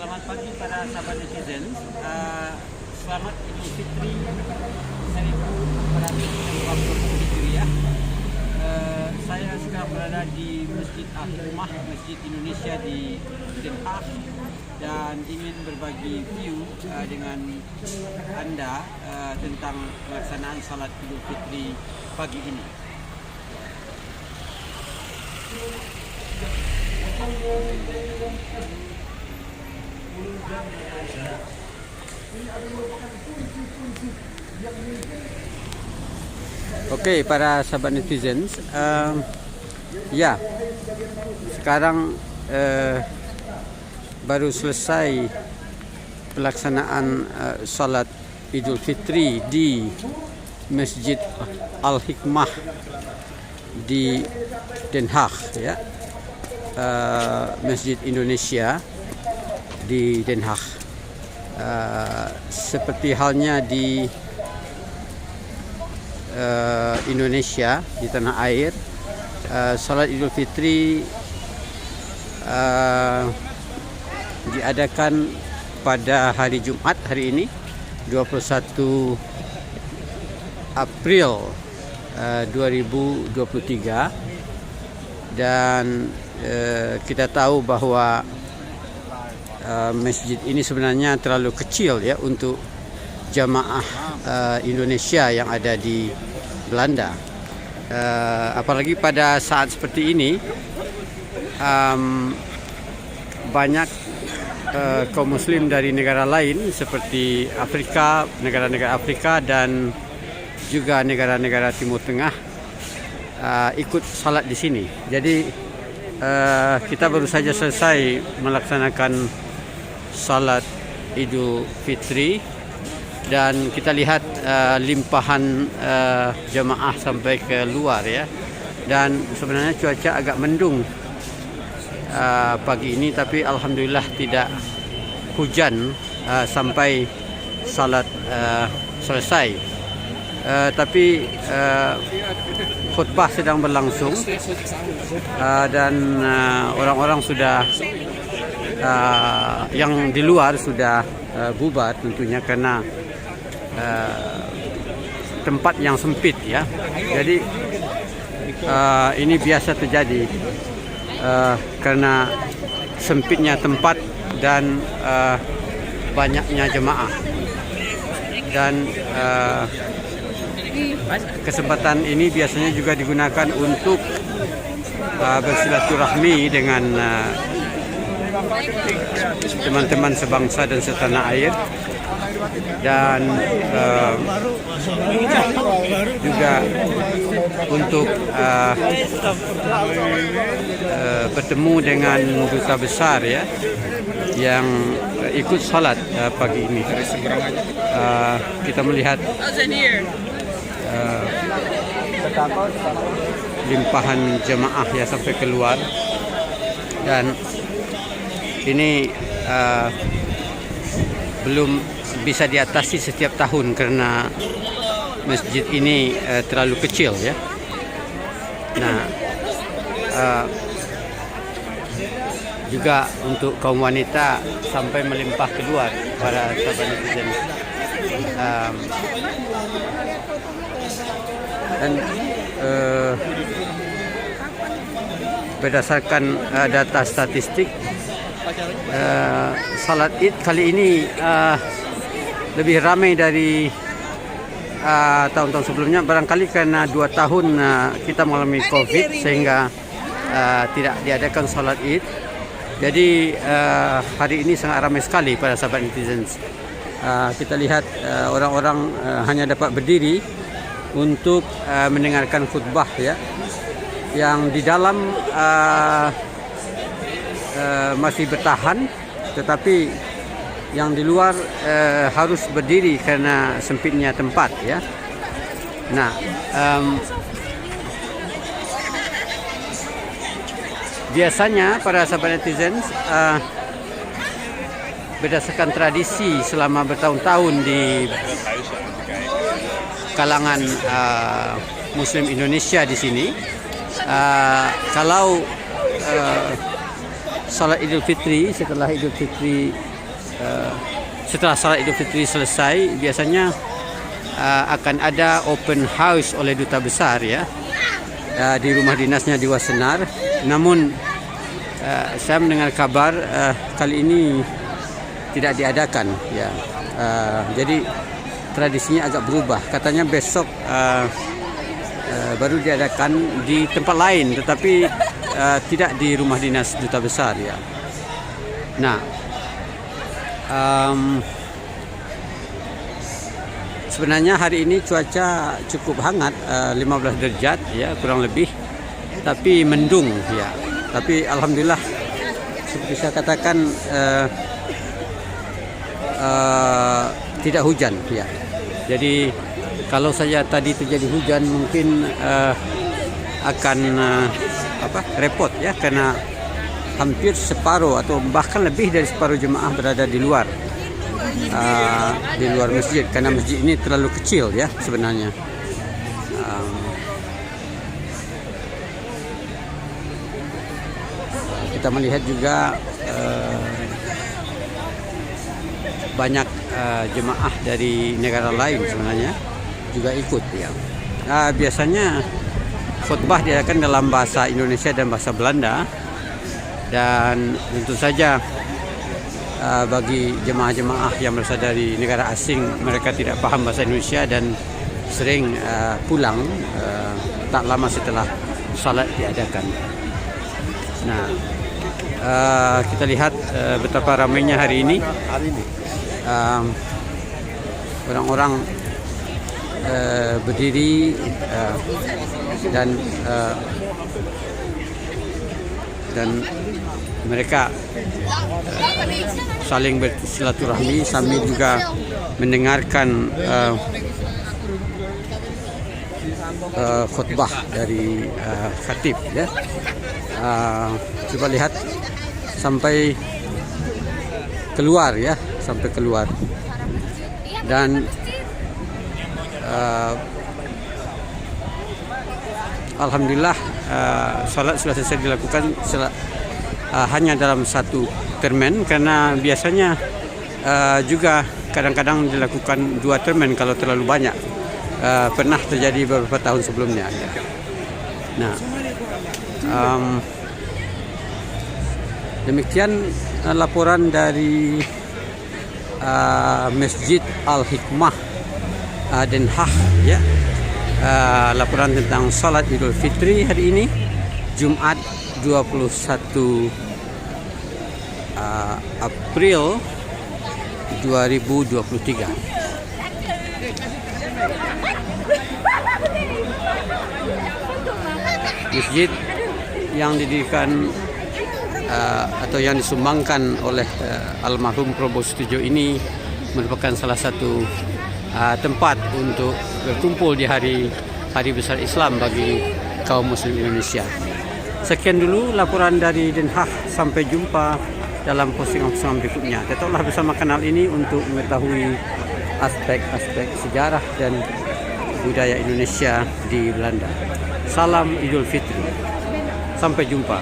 Selamat pagi para sahabat netizen. Selamat Idul Fitri 1440 Hijriah. Saya sekarang berada di Masjid Al-Hikmah, Masjid Indonesia di Den Haag, dan ingin berbagi view dengan anda tentang pelaksanaan salat Idul Fitri pagi ini. Oke, para sahabat netizen, ya sekarang baru selesai pelaksanaan salat Idul Fitri di Masjid Al-Hikmah di Den Haag, ya. Masjid Indonesia di Den Haag. Seperti halnya di Indonesia, di tanah air, salat Idul Fitri diadakan pada hari Jumat hari ini 21 April 2023, dan kita tahu bahwa masjid ini sebenarnya terlalu kecil, ya, untuk jamaah Indonesia yang ada di Belanda. Apalagi pada saat seperti ini, banyak kaum muslim dari negara lain seperti Afrika, negara-negara Afrika, dan juga negara-negara Timur Tengah ikut salat di sini. Jadi kita baru saja selesai melaksanakan salat Idul Fitri, dan kita lihat limpahan jemaah sampai ke luar, ya. Dan sebenarnya cuaca agak mendung pagi ini, tapi alhamdulillah tidak hujan sampai salat selesai. Tapi khutbah sedang berlangsung, dan orang-orang sudah yang di luar sudah bubar tentunya, karena tempat yang sempit, ya. Jadi ini biasa terjadi karena sempitnya tempat dan banyaknya jemaah. Dan kesempatan ini biasanya juga digunakan untuk bersilaturahmi dengan teman-teman sebangsa dan setanah air, dan juga untuk bertemu dengan duta besar, ya, yang ikut salat pagi ini. Kita melihat limpahan jemaah, ya, sampai keluar, dan ini belum bisa diatasi setiap tahun karena masjid ini terlalu kecil, ya. Nah, juga untuk kaum wanita sampai melimpah keluar, para sahabat netizen. Dan berdasarkan data statistik, salat Id kali ini lebih ramai dari tahun-tahun sebelumnya. Barangkali karena 2 tahun kita mengalami COVID, sehingga tidak diadakan salat Id. Jadi hari ini sangat ramai sekali para sahabat netizen. Kita lihat orang-orang hanya dapat berdiri untuk mendengarkan khutbah, ya. Yang di dalam masih bertahan, tetapi yang di luar harus berdiri karena sempitnya tempat, ya. Nah, biasanya para sahabat netizen, berdasarkan tradisi selama bertahun-tahun di kalangan Muslim Indonesia di sini, kalau salat Idul Fitri, setelah salat Idul Fitri selesai, biasanya akan ada open house oleh duta besar ya, di rumah dinasnya di Wassenaar. Namun saya mendengar kabar kali ini tidak diadakan ya. Jadi tradisinya agak berubah. Katanya besok baru diadakan di tempat lain, tetapi tidak di rumah dinas duta besar ya. Nah, sebenarnya hari ini cuaca cukup hangat, 15 derajat ya kurang lebih, tapi mendung ya. Tapi alhamdulillah seperti saya katakan tidak hujan ya. Jadi kalau saja tadi terjadi hujan mungkin akan repot ya, karena hampir separuh atau bahkan lebih dari separuh jemaah berada di luar masjid, karena masjid ini terlalu kecil ya sebenarnya. Kita melihat juga banyak jemaah dari negara lain sebenarnya juga ikut ya. Biasanya khutbah diadakan dalam bahasa Indonesia dan bahasa Belanda, dan tentu saja bagi jemaah-jemaah yang berasal dari negara asing, mereka tidak paham bahasa Indonesia dan sering pulang tak lama setelah salat diadakan. Nah, kita lihat betapa ramainya hari ini. Orang-orang berdiri dan mereka saling bersilaturahmi sambil juga mendengarkan khutbah dari khatib ya. Coba lihat sampai keluar ya, dan alhamdulillah salat sudah selesai dilakukan hanya dalam satu termen, karena biasanya juga kadang-kadang dilakukan 2 termen kalau terlalu banyak. Pernah terjadi beberapa tahun sebelumnya ya. Nah, demikian laporan dari Masjid Al-Hikmah Den Haag ya. Laporan tentang salat Idul Fitri hari ini Jumat 21 April 2023. Masjid yang didirikan atau yang disumbangkan oleh almarhum Probo Sutioso ini merupakan salah satu tempat untuk berkumpul di hari besar Islam bagi kaum muslim Indonesia. Sekian dulu laporan dari Den Haag, sampai jumpa dalam postingan berikutnya. Tetaplah bersama kanal ini untuk mengetahui aspek-aspek sejarah dan budaya Indonesia di Belanda. Salam Idul Fitri. Sampai jumpa.